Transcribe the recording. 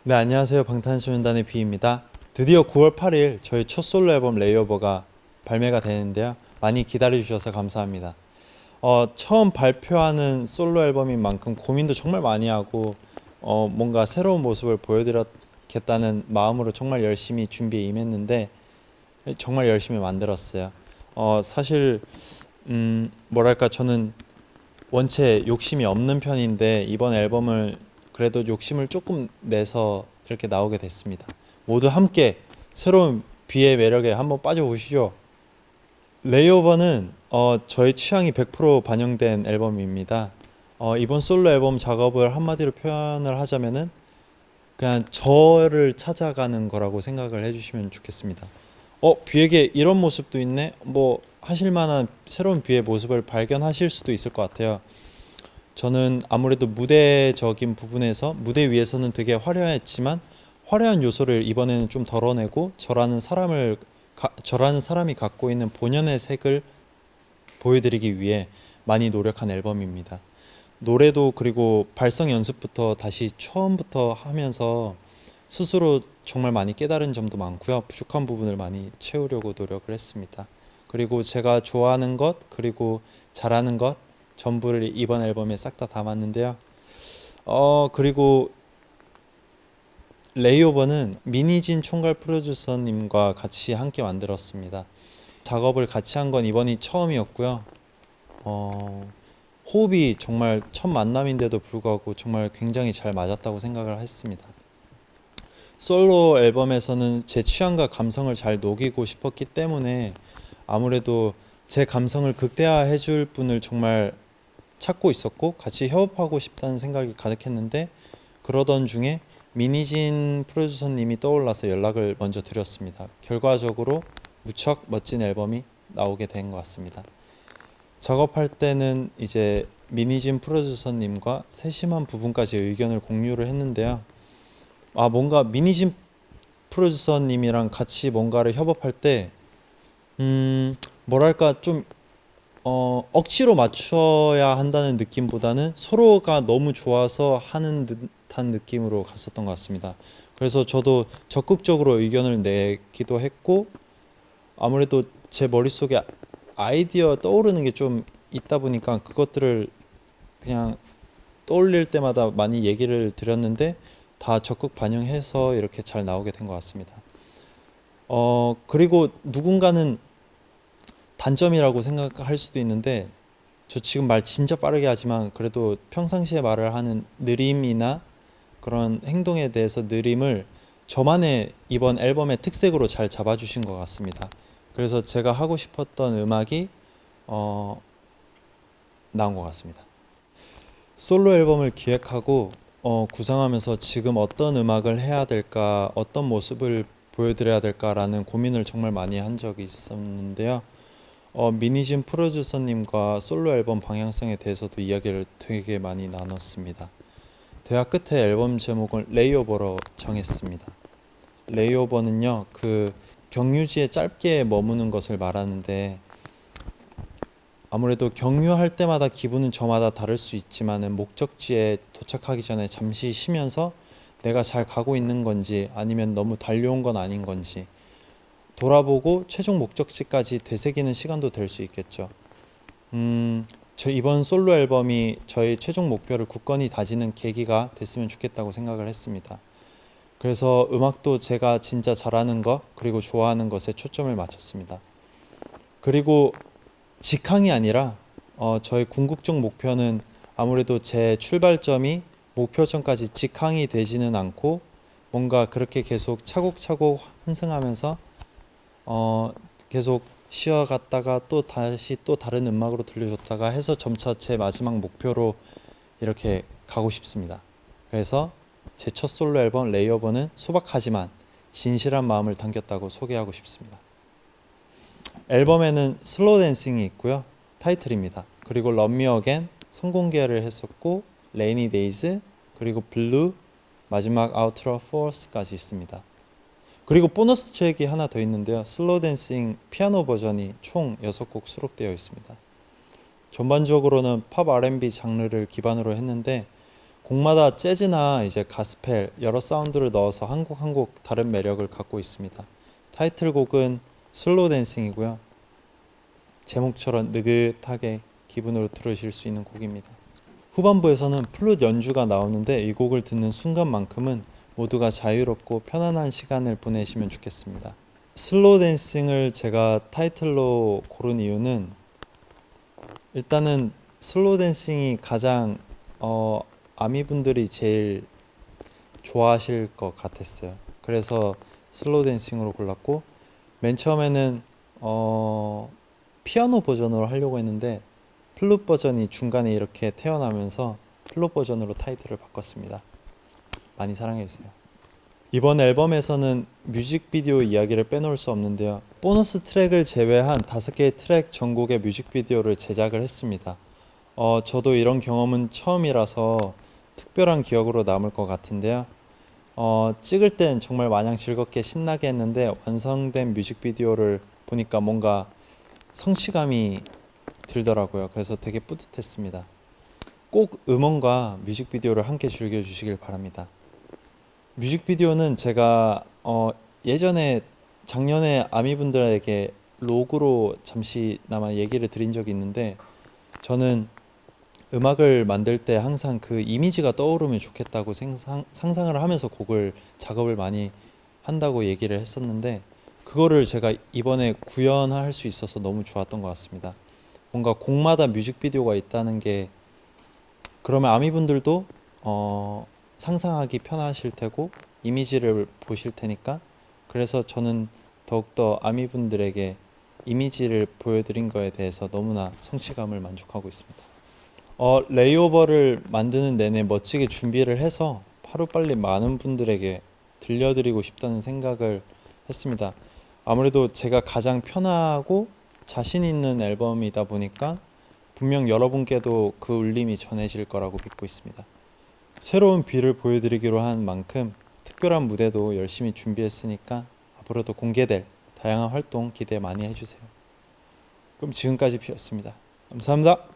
네, 안녕하세요. 방탄소년단의 비입니다. 드디어 9월 8일 저희 첫 솔로 앨범 레이오버가 발매가 되는데요. 많이 기다려주셔서 감사합니다. 처음 발표하는 솔로 앨범인 만큼 고민도 정말 많이 하고 뭔가 새로운 모습을 보여드렸겠다는 마음으로 정말 열심히 준비에 임했는데 정말 열심히 만들었어요. 사실 뭐랄까 저는 원체 욕심이 없는 편인데 이번 앨범을 그래도 욕심을 조금 내서 이렇게 나오게 됐습니다. 모두 함께 새로운 비의 매력에 한번 빠져보시죠. 레이오버는 저의 취향이 100% 반영된 앨범입니다. 이번 솔로 앨범 작업을 한마디로 표현을 하자면은 그냥 저를 찾아가는 거라고 생각을 해주시면 좋겠습니다. 뷔에게 이런 모습도 있네? 뭐 하실 만한 새로운 뷔의 모습을 발견하실 수도 있을 것 같아요. 저는 아무래도 무대적인 부분에서 무대 위에서는 되게 화려했지만 화려한 요소를 이번에는 좀 덜어내고 저라는 사람이 갖고 있는 본연의 색을 보여드리기 위해 많이 노력한 앨범입니다. 노래도 그리고 발성 연습부터 다시 처음부터 하면서 스스로 정말 많이 깨달은 점도 많고요. 부족한 부분을 많이 채우려고 노력을 했습니다. 그리고 제가 좋아하는 것 그리고 잘하는 것 전부를 이번 앨범에 싹 다 담았는데요. 그리고 레이오버는 미니진 총괄 프로듀서님과 같이 함께 만들었습니다. 작업을 같이 한 건 이번이 처음이었고요. 호흡이 정말 첫 만남인데도 불구하고 정말 굉장히 잘 맞았다고 생각을 했습니다. 솔로 앨범에서는 제 취향과 감성을 잘 녹이고 싶었기 때문에 아무래도 제 감성을 극대화해 줄 분을 정말 찾고 있었고 같이 협업하고 싶다는 생각이 가득했는데 그러던 중에 미니진 프로듀서님이 떠올라서 연락을 먼저 드렸습니다. 결과적으로 무척 멋진 앨범이 나오게 된 것 같습니다. 작업할 때는 이제 미니진 프로듀서님과 세심한 부분까지 의견을 공유를 했는데요. 뭔가 미니진 프로듀서님이랑 같이 뭔가를 협업할 때 뭐랄까 좀 억지로 맞춰야 한다는 느낌보다는 서로가 너무 좋아서 하는 듯한 느낌으로 갔었던 것 같습니다. 그래서 저도 적극적으로 의견을 내기도 했고 아무래도 제 머릿속에 아이디어 떠오르는 게 좀 있다 보니까 그것들을 그냥 떠올릴 때마다 많이 얘기를 드렸는데 다 적극 반영해서 이렇게 잘 나오게 된 것 같습니다. 그리고 누군가는 단점이라고 생각할 수도 있는데 저 지금 말 진짜 빠르게 하지만 그래도 평상시에 말을 하는 느림이나 그런 행동에 대해서 느림을 저만의 이번 앨범의 특색으로 잘 잡아주신 것 같습니다. 그래서 제가 하고 싶었던 음악이 나온 것 같습니다. 솔로 앨범을 기획하고 구상하면서 지금 어떤 음악을 해야 될까, 어떤 모습을 보여드려야 될까라는 고민을 정말 많이 한 적이 있었는데요. 미니진 프로듀서님과 솔로 앨범 방향성에 대해서도 이야기를 되게 많이 나눴습니다. 대화 끝에 앨범 제목을 레이오버로 정했습니다. 레이오버는요, 그 경유지에 짧게 머무는 것을 말하는데 아무래도 경유할 때마다 기분은 저마다 다를 수 있지만은 목적지에 도착하기 전에 잠시 쉬면서 내가 잘 가고 있는 건지 아니면 너무 달려온 건 아닌 건지 돌아보고 최종 목적지까지 되새기는 시간도 될 수 있겠죠. 저 이번 솔로 앨범이 저희 최종 목표를 굳건히 다지는 계기가 됐으면 좋겠다고 생각을 했습니다. 그래서 음악도 제가 진짜 잘하는 것 그리고 좋아하는 것에 초점을 맞췄습니다. 그리고 직항이 아니라 저희 궁극적 목표는 아무래도 제 출발점이 목표점까지 직항이 되지는 않고 뭔가 그렇게 계속 차곡차곡 환승하면서 계속 쉬어갔다가 또 다시 또 다른 음악으로 들려줬다가 해서 점차 제 마지막 목표로 이렇게 가고 싶습니다. 그래서 제 첫 솔로 앨범 레이오버는 소박하지만 진실한 마음을 담겼다고 소개하고 싶습니다. 앨범에는 슬로우 댄싱이 있고요. 타이틀입니다. 그리고 Love Me Again 선공개를 했었고 레이니 데이즈 그리고 블루 마지막 아우트로 포스까지 있습니다. 그리고 보너스 트랙이 하나 더 있는데요. 슬로우 댄싱 피아노 버전이 총 6곡 수록되어 있습니다. 전반적으로는 팝 R&B 장르를 기반으로 했는데 곡마다 재즈나 이제 가스펠 여러 사운드를 넣어서 한 곡 한 곡 다른 매력을 갖고 있습니다. 타이틀곡은 슬로우 댄싱이고요. 제목처럼 느긋하게 기분으로 들으실 수 있는 곡입니다. 후반부에서는 플룻 연주가 나오는데 이 곡을 듣는 순간만큼은 모두가 자유롭고 편안한 시간을 보내시면 좋겠습니다. 슬로우 댄싱을 제가 타이틀로 고른 이유는 일단은 슬로우 댄싱이 가장 아미분들이 제일 좋아하실 것 같았어요. 그래서 슬로우 댄싱으로 골랐고 맨 처음에는 피아노 버전으로 하려고 했는데 플룻 버전이 중간에 이렇게 태어나면서 플룻 버전으로 타이틀을 바꿨습니다. 많이 사랑해주세요. 이번 앨범에서는 뮤직비디오 이야기를 빼놓을 수 없는데요. 보너스 트랙을 제외한 5개의 트랙 전곡의 뮤직비디오를 제작을 했습니다. 저도 이런 경험은 처음이라서 특별한 기억으로 남을 것 같은데요. 찍을 땐 정말 마냥 즐겁게 신나게 했는데 완성된 뮤직비디오를 보니까 뭔가 성취감이 들더라고요. 그래서 되게 뿌듯했습니다. 꼭 음원과 뮤직비디오를 함께 즐겨주시길 바랍니다. 뮤직비디오는 제가 예전에 작년에 아미분들에게 로그로 잠시나마 얘기를 드린 적이 있는데 저는 음악을 만들 때 항상 그 이미지가 떠오르면 좋겠다고 상상을 하면서 곡을 작업을 많이 한다고 얘기를 했었는데 그거를 제가 이번에 구현할 수 있어서 너무 좋았던 것 같습니다. 뭔가 곡마다 뮤직비디오가 있다는 게 그러면 아미분들도 상상하기 편하실 테고 이미지를 보실 테니까 그래서 저는 더욱더 아미분들에게 이미지를 보여드린 거에 대해서 너무나 성취감을 만족하고 있습니다. 레이오버를 만드는 내내 멋지게 준비를 해서 하루빨리 많은 분들에게 들려드리고 싶다는 생각을 했습니다. 아무래도 제가 가장 편하고 자신 있는 앨범이다 보니까 분명 여러분께도 그 울림이 전해질 거라고 믿고 있습니다. 새로운 비를 보여드리기로 한 만큼 특별한 무대도 열심히 준비했으니까 앞으로도 공개될 다양한 활동 기대 많이 해주세요. 그럼 지금까지 비였습니다. 감사합니다.